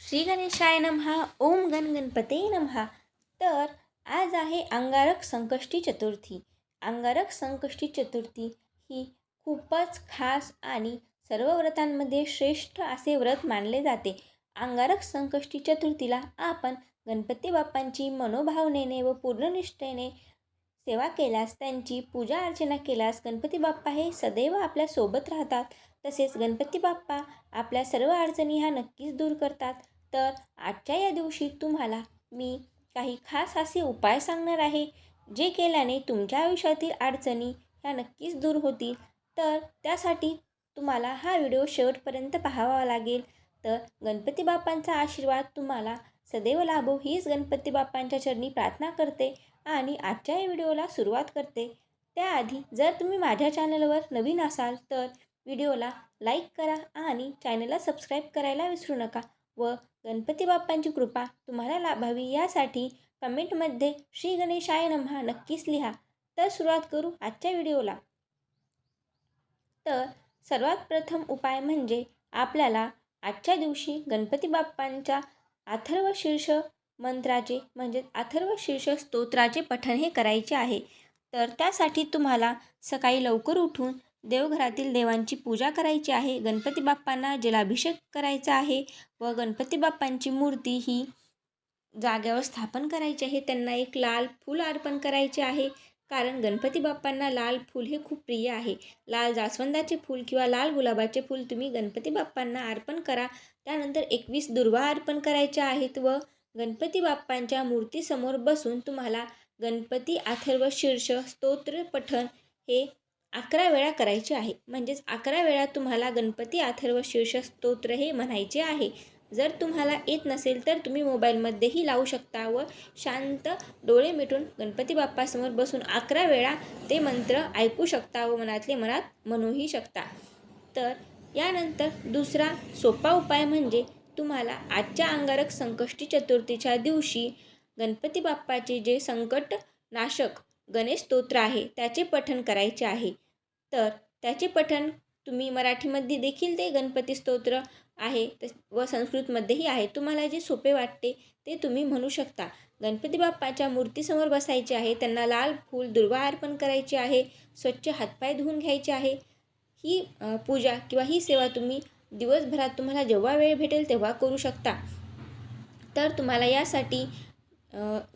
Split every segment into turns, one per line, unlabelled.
श्री गणेशाय नमः. ओम गणपते नमः. तर आज आहे अंगारक संकष्टी चतुर्थी. अंगारक संकष्टी चतुर्थी ही खूपच खास आणि सर्व व्रतांमध्ये श्रेष्ठ असे व्रत मानले जाते. अंगारक संकष्टी चतुर्थीला आपण गणपती बाप्पांची मनोभावनेने व पूर्ण निष्ठेने सेवा केल्यास, त्यांची पूजा अर्चना केल्यास गणपती बाप्पा हे सदैव आपल्या सोबत राहतात. तसेच गणपती बाप्पा आपल्या सर्व अडचणी ह्या नक्कीच दूर करतात. तर आजच्या या दिवशी तुम्हाला मी काही खास असे उपाय सांगणार आहे, जे केल्याने तुमच्या आयुष्यातील अडचणी ह्या नक्कीच दूर होतील. तर त्यासाठी तुम्हाला हा व्हिडिओ शेवटपर्यंत पाहावा लागेल. तर गणपती बाप्पांचा आशीर्वाद तुम्हाला सदैव लाभो हीच गणपती बाप्पांच्या चरणी प्रार्थना करते आणि आजच्या या व्हिडिओला सुरुवात करते. त्याआधी जर तुम्ही माझ्या चॅनलवर नवीन असाल तर व्हिडिओला लाईक करा आणि चॅनलला सबस्क्राईब करायला विसरू नका. व गणपती बाप्पांची कृपा तुम्हाला लाभावी यासाठी कमेंटमध्ये श्री गणेशाय नमः नक्कीच लिहा. तर सुरुवात करू आजच्या व्हिडिओला. तर सर्वात प्रथम उपाय म्हणजे आपल्याला आजच्या दिवशी गणपती बाप्पांच्या अथर्वशीर्ष मंत्राचे म्हणजेच अथर्वशीर्ष स्तोत्राचे पठण हे करायचे आहे. तर त्यासाठी तुम्हाला सकाळी लवकर उठून देवघरातील देवांची पूजा करायची आहे. गणपती बाप्पांना जलाभिषेक करायचा आहे व गणपती बाप्पांची मूर्ती ही जागेवर स्थापन करायची आहे. त्यांना एक लाल फूल अर्पण करायचे आहे, कारण गणपती बाप्पांना लाल फूल हे खूप प्रिय आहे. लाल जास्वंदाचे फूल किंवा लाल गुलाबाचे फूल तुम्ही गणपती बाप्पांना अर्पण करा. त्यानंतर 21 दुर्वा अर्पण करायच्या आहेत व गणपती बाप्पांच्या मूर्तीसमोर बसून तुम्हाला गणपती अथर्वशीर्ष स्तोत्र पठण हे 11 वेळा करायचे आहे. म्हणजेच 11 वेळा तुम्हाला गणपती अथर्वशीर्ष स्तोत्र हे म्हणायचे आहे. जर तुम्हाला येत नसेल तर तुम्ही मोबाईलमध्येही लावू शकता व शांत डोळे मिटून गणपती बाप्पासमोर बसून 11 वेळा ते मंत्र ऐकू शकता व मनातले मनात म्हणूही शकता. तर यानंतर दुसरा सोपा उपाय म्हणजे तुम्हाला आजच्या अंगारक संकष्टी चतुर्थीच्या दिवशी गणपती बाप्पाचे जे संकट नाशक गणेश स्तोत्र आहे त्याचे पठण करायचे आहे. तर त्याचे पठण तुम्ही मराठीमध्ये देखील ते गणपती स्तोत्र आहे व संस्कृतमध्येही आहे. तुम्हाला जे सोपे वाटते ते तुम्ही म्हणू शकता. गणपती बाप्पाच्या मूर्तीसमोर बसायचे आहे, त्यांना लाल फूल दुर्वा अर्पण करायची आहे, स्वच्छ हातपाय धुवून घ्यायचे आहे. ही पूजा किंवा ही सेवा तुम्ही दिवसभरात तुम्हाला जेव्हा वेळ भेटेल तेव्हा करू शकता. तर तुम्हाला यासाठी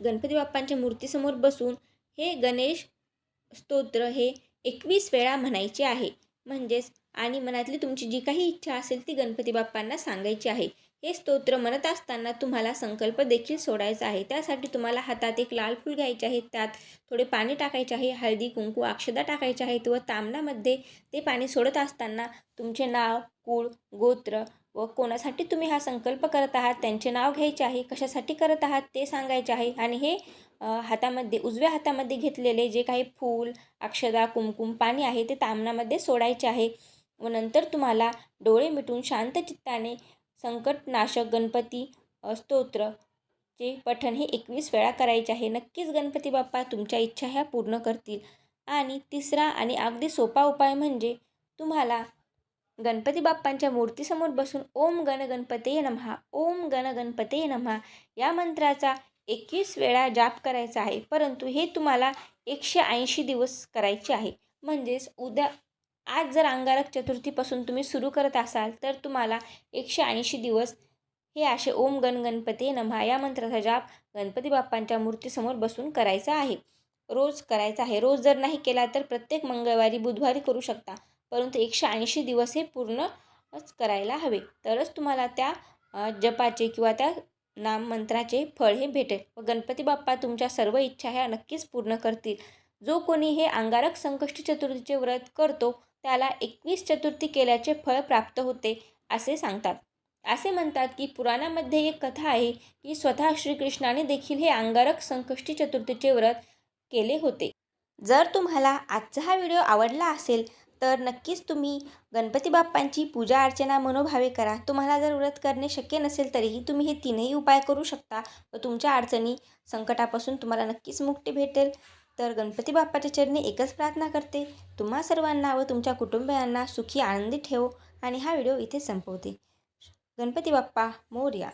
गणपती बाप्पांच्या मूर्तीसमोर बसून हे गणेश स्तोत्र हे 21 वेळा म्हणायचे आहे. म्हणजेच आणि मनातली तुमची जी काही इच्छा असेल ती गणपती बाप्पांना सांगायची आहे. हे स्तोत्र म्हणत असताना तुम्हाला संकल्प देखील सोडायचा आहे. त्यासाठी तुम्हाला हातात एक लाल फूल घ्यायचे आहे, त्यात थोडे पाणी टाकायचे आहे, हळदी कुंकू अक्षदा टाकायच्या आहेत व तामणामध्ये ते पाणी सोडत असताना तुमचे नाव, कुळ, गोत्र व कोणासाठी तुम्ही हा संकल्प करत आहात त्यांचे नाव घ्यायचे आहे, कशासाठी करत आहात ते सांगायचे आहे आणि हे हातामध्ये उजव्या हातामध्ये घेतलेले जे काही फूल, अक्षदा, कुमकुम, पाणी आहे ते तामणामध्ये सोडायचे आहे व नंतर तुम्हाला डोळे मिटून शांत चित्ताने संकटनाशक गणपती स्तोत्रचे पठण हे 21 वेळा करायचे आहे. नक्कीच गणपती बाप्पा तुमच्या इच्छा ह्या पूर्ण करतील. आणि तिसरा आणि अगदी सोपा उपाय म्हणजे तुम्हाला गणपती बाप्पांच्या मूर्तीसमोर बसून ओम गण गणपते नमः, ओम गण गणपते नमः या मंत्राचा 21 वेळा जाप करायचा आहे. परंतु हे तुम्हाला 180 दिवस करायचे आहे. म्हणजेच आज जर अंगारक चतुर्थीपासून तुम्ही सुरू करत असाल तर तुम्हाला 180 दिवस हे असे ओम गण गणपते नमः या मंत्राचा जाप गणपती बाप्पांच्या मूर्तीसमोर बसून करायचा आहे. रोज करायचा आहे. रोज जर नाही केला तर प्रत्येक मंगळवारी, बुधवारी करू शकता. परंतु 180 दिवस हे पूर्णच करायला हवे. तरच तुम्हाला त्या जपाचे किंवा त्या नाममंत्राचे फळ हे भेटेल व गणपती बाप्पा तुमच्या सर्व इच्छा ह्या नक्कीच पूर्ण करतील. जो कोणी हे अंगारक संकष्टी चतुर्थीचे व्रत करतो त्याला 21 चतुर्थी केल्याचे फळ प्राप्त होते असे सांगतात. असे म्हणतात की पुराणामध्ये एक कथा आहे की स्वतः श्रीकृष्णाने देखील हे अंगारक संकष्टी चतुर्थीचे व्रत केले होते. जर तुम्हाला आजचा हा व्हिडिओ आवडला असेल तर नक्कीच तुम्ही गणपती बाप्पांची पूजा अर्चना मनोभावे करा. तुम्हाला जर व्रत करणे शक्य नसेल तरीही तुम्ही हे तीनही उपाय करू शकता व तुमच्या अडचणी संकटापासून तुम्हाला नक्कीच मुक्ती भेटेल. तर गणपती बाप्पाच्या चरणी एकच प्रार्थना करते, तुम्हा सर्वांना व तुमच्या कुटुंबियांना सुखी आनंदी ठेवो आणि हा व्हिडिओ इथे संपवते. गणपती बाप्पा मोरया.